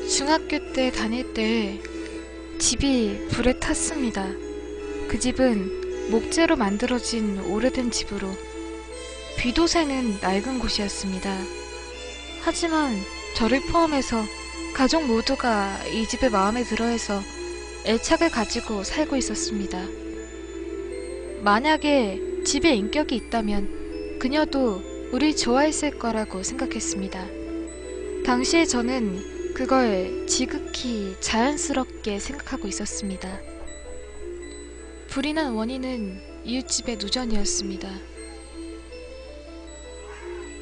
중학교 때 다닐 때 집이 불에 탔습니다. 그 집은 목재로 만들어진 오래된 집으로 비도 새는 낡은 곳이었습니다. 하지만 저를 포함해서 가족 모두가 이 집에 마음에 들어해서 애착을 가지고 살고 있었습니다. 만약에 집에 인격이 있다면 그녀도 우리 좋아했을 거라고 생각했습니다. 당시에 저는 그걸 지극히 자연스럽게 생각하고 있었습니다. 불이 난 원인은 이웃집의 누전이었습니다.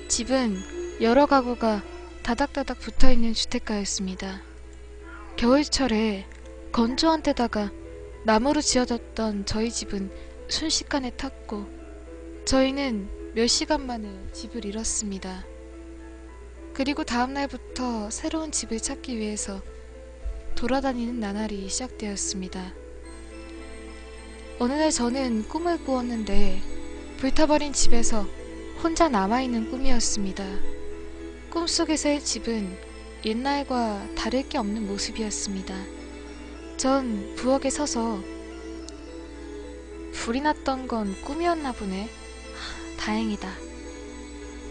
집은 여러 가구가 다닥다닥 붙어있는 주택가였습니다. 겨울철에 건조한 데다가 나무로 지어졌던 저희 집은 순식간에 탔고 저희는 몇 시간 만에 집을 잃었습니다. 그리고 다음날부터 새로운 집을 찾기 위해서 돌아다니는 나날이 시작되었습니다. 어느 날 저는 꿈을 꾸었는데 불타버린 집에서 혼자 남아있는 꿈이었습니다. 꿈속에서의 집은 옛날과 다를 게 없는 모습이었습니다. 전 부엌에 서서 불이 났던 건 꿈이었나 보네. 다행이다.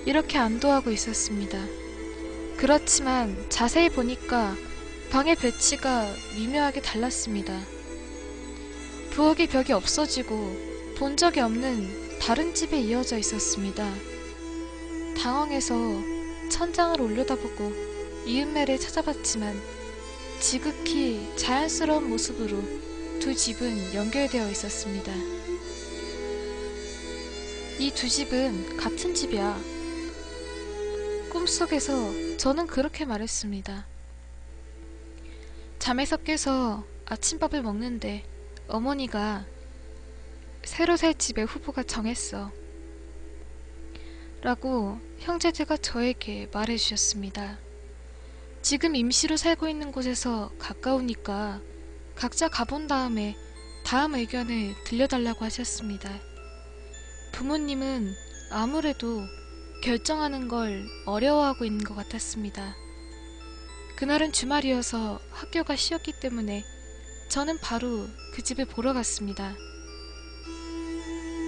이렇게 안도하고 있었습니다. 그렇지만 자세히 보니까 방의 배치가 미묘하게 달랐습니다. 부엌의 벽이 없어지고 본 적이 없는 다른 집에 이어져 있었습니다. 당황해서 천장을 올려다보고 이은매를 찾아봤지만 지극히 자연스러운 모습으로 두 집은 연결되어 있었습니다. 이 두 집은 같은 집이야. 꿈속에서 저는 그렇게 말했습니다. 잠에서 깨서 아침밥을 먹는데 어머니가 새로 살 집의 후보가 정했어 라고 형제들과 저에게 말해주셨습니다. 지금 임시로 살고 있는 곳에서 가까우니까 각자 가본 다음에 다음 의견을 들려달라고 하셨습니다. 부모님은 아무래도 결정하는 걸 어려워하고 있는 것 같았습니다. 그날은 주말이어서 학교가 쉬었기 때문에 저는 바로 그 집을 보러 갔습니다.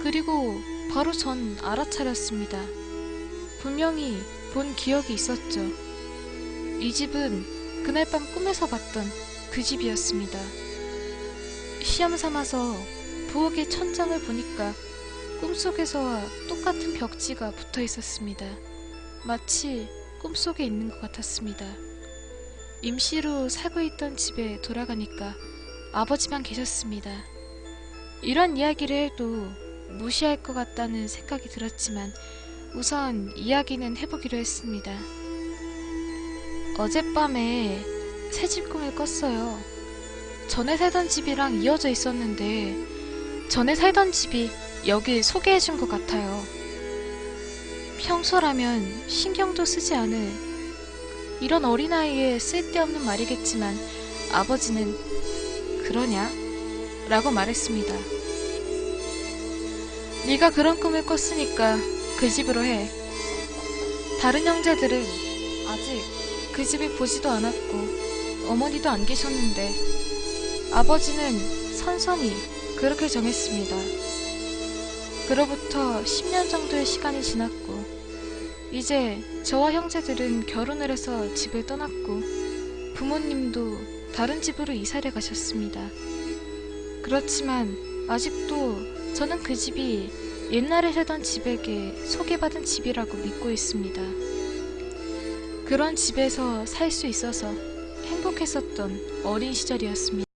그리고 바로 전 알아차렸습니다. 분명히 본 기억이 있었죠. 이 집은 그날 밤 꿈에서 봤던 그 집이었습니다. 시험 삼아서 부엌의 천장을 보니까 꿈속에서와 똑같은 벽지가 붙어 있었습니다. 마치 꿈속에 있는 것 같았습니다. 임시로 살고 있던 집에 돌아가니까 아버지만 계셨습니다. 이런 이야기를 해도 무시할 것 같다는 생각이 들었지만 우선 이야기는 해보기로 했습니다. 어젯밤에 새집 꿈을 꿨어요. 전에 살던 집이랑 이어져 있었는데 전에 살던 집이 여길 소개해준 것 같아요. 평소라면 신경도 쓰지 않을 이런 어린아이의 쓸데없는 말이겠지만 아버지는 그러냐? 라고 말했습니다. 네가 그런 꿈을 꿨으니까 그 집으로 해. 다른 형제들은 아직 그 집을 보지도 않았고 어머니도 안 계셨는데 아버지는 선선히 그렇게 정했습니다. 그로부터 10년 정도의 시간이 지났고 이제 저와 형제들은 결혼을 해서 집을 떠났고 부모님도 다른 집으로 이사를 가셨습니다. 그렇지만 아직도 저는 그 집이 옛날에 살던 집에게 소개받은 집이라고 믿고 있습니다. 그런 집에서 살 수 있어서 행복했었던 어린 시절이었습니다.